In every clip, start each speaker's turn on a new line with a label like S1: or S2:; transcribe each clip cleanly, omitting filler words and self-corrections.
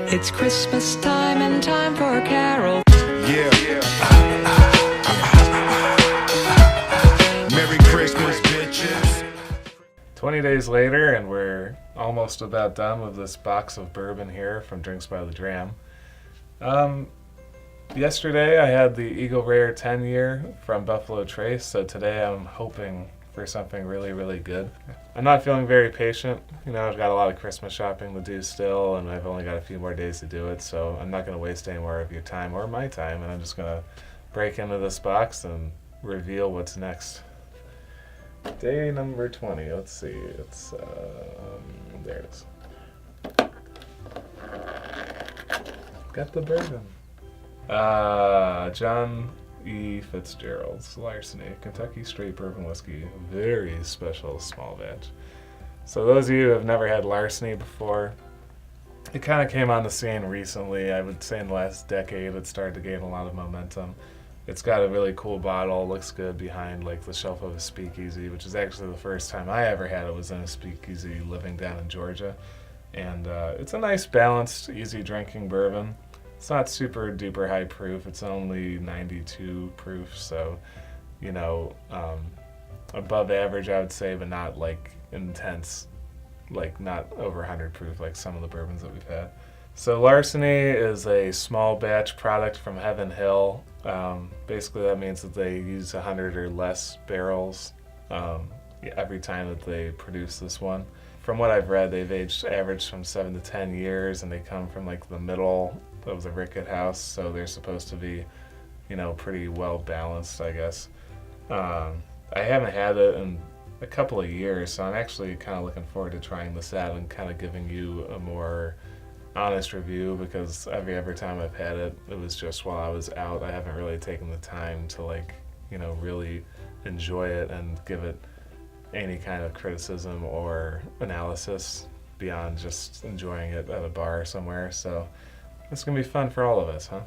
S1: It's Christmas time and time for a carol.
S2: Yeah. Merry Christmas, bitches.
S3: 20 days later, and we're almost about done with this box of bourbon here from Drinks by the Dram. Yesterday I had the Eagle Rare 10 year from Buffalo Trace, so today I'm hoping for something really, really good. I'm not feeling very patient. You know, I've got a lot of Christmas shopping to do still, and I've only got a few more days to do it, so I'm not going to waste any more of your time or my time, and I'm just going to break into this box and reveal what's next. Day number 20. Let's see. It's there it is. Got the bourbon. John E. Fitzgerald's Larceny, Kentucky Straight Bourbon Whiskey, very special small batch. So those of you who have never had Larceny before, it kind of came on the scene recently. I would say in the last decade it started to gain a lot of momentum. It's got a really cool bottle, looks good behind like the shelf of a speakeasy, which is actually the first time I ever had it was in a speakeasy living down in Georgia. And it's a nice balanced, easy drinking bourbon. It's not super duper high proof, it's only 92 proof, so, you know, above average I would say, but not like intense, like not over 100 proof like some of the bourbons that we've had. So Larceny is a small batch product from Heaven Hill. Basically that means that they use 100 or less barrels every time that they produce this one. From what I've read, they've aged average from 7 to 10 years, and they come from like the middle of the Rickett house, so they're supposed to be, you know, pretty well balanced, I guess. I haven't had it in a couple of years, so I'm actually kind of looking forward to trying this out and kind of giving you a more honest review, because every time I've had it, it was just while I was out. I haven't really taken the time to, like, you know, really enjoy it and give it any kind of criticism or analysis beyond just enjoying it at a bar somewhere. So it's gonna be fun for all of us, huh?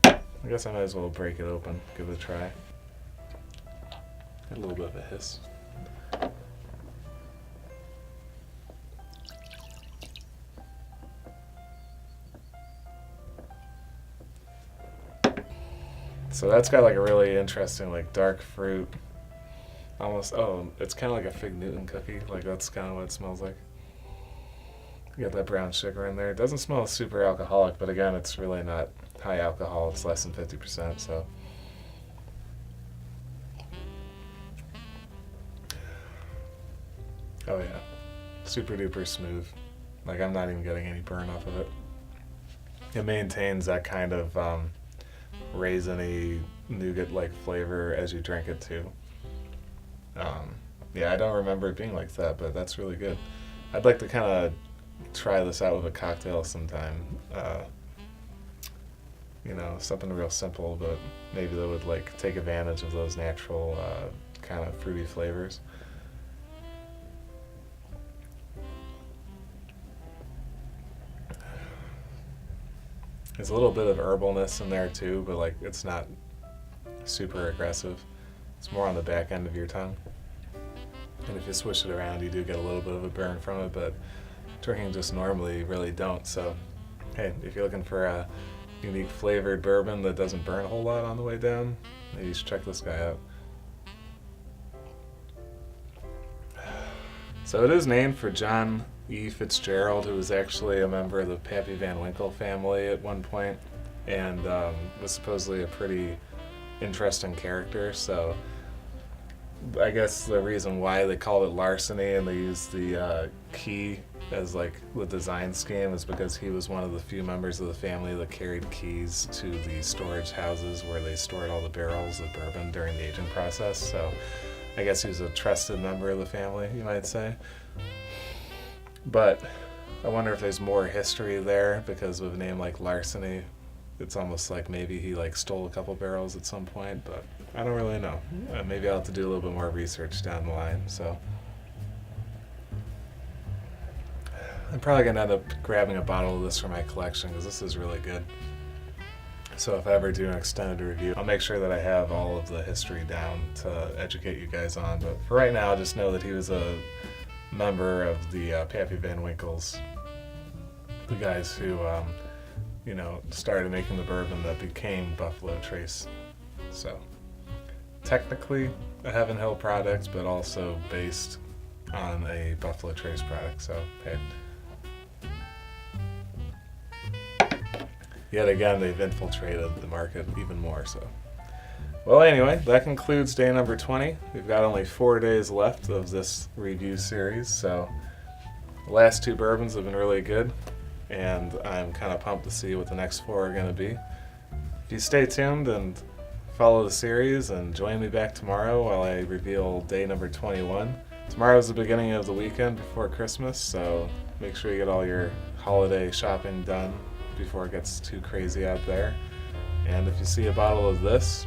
S3: I guess I might as well break it open, give it a try. Got a little bit of a hiss. So that's got like a really interesting like dark fruit. Almost, it's kind of like a Fig Newton cookie. Like that's kind of what it smells like. You got that brown sugar in there. It doesn't smell super alcoholic, but again, it's really not high alcohol. It's less than 50%, so. Oh yeah, super duper smooth. Like I'm not even getting any burn off of it. It maintains that kind of raisiny, nougat-like flavor as you drink it too. Yeah, I don't remember it being like that, but that's really good. I'd like to kind of try this out with a cocktail sometime. You know, something real simple, but maybe that would like take advantage of those natural kind of fruity flavors. There's a little bit of herbalness in there too, but like it's not super aggressive. It's more on the back end of your tongue. And if you swish it around, you do get a little bit of a burn from it, but drinking just normally, you really don't. So, hey, if you're looking for a unique flavored bourbon that doesn't burn a whole lot on the way down, maybe you should check this guy out. So it is named for John E. Fitzgerald, who was actually a member of the Pappy Van Winkle family at one point, and was supposedly a pretty interesting character. So I guess the reason why they called it Larceny and they used the key as like the design scheme is because he was one of the few members of the family that carried keys to the storage houses where they stored all the barrels of bourbon during the aging process. So I guess he was a trusted member of the family, you might say. But I wonder if there's more history there, because with a name like Larceny, it's almost like maybe he like stole a couple barrels at some point, but I don't really know. Maybe I'll have to do a little bit more research down the line. So I'm probably gonna end up grabbing a bottle of this for my collection because this is really good. So if I ever do an extended review, I'll make sure that I have all of the history down to educate you guys on. But for right now, just know that he was a member of the Pappy Van Winkle's the guys who, started making the bourbon that became Buffalo Trace. So, technically a Heaven Hill product, but also based on a Buffalo Trace product. So, hey. Yet again, they've infiltrated the market even more so. Well, anyway, that concludes day number 20. We've got only 4 days left of this review series, so the last 2 bourbons have been really good, and I'm kind of pumped to see what the next 4 are going to be. If you stay tuned and follow the series and join me back tomorrow while I reveal day number 21. Tomorrow's the beginning of the weekend before Christmas, so make sure you get all your holiday shopping done before it gets too crazy out there. And if you see a bottle of this,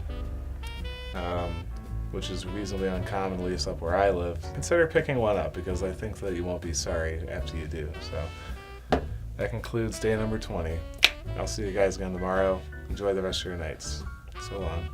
S3: which is reasonably uncommon, at least up where I live, consider picking one up because I think that you won't be sorry after you do. So that concludes day number 20. I'll see you guys again tomorrow. Enjoy the rest of your nights. So long.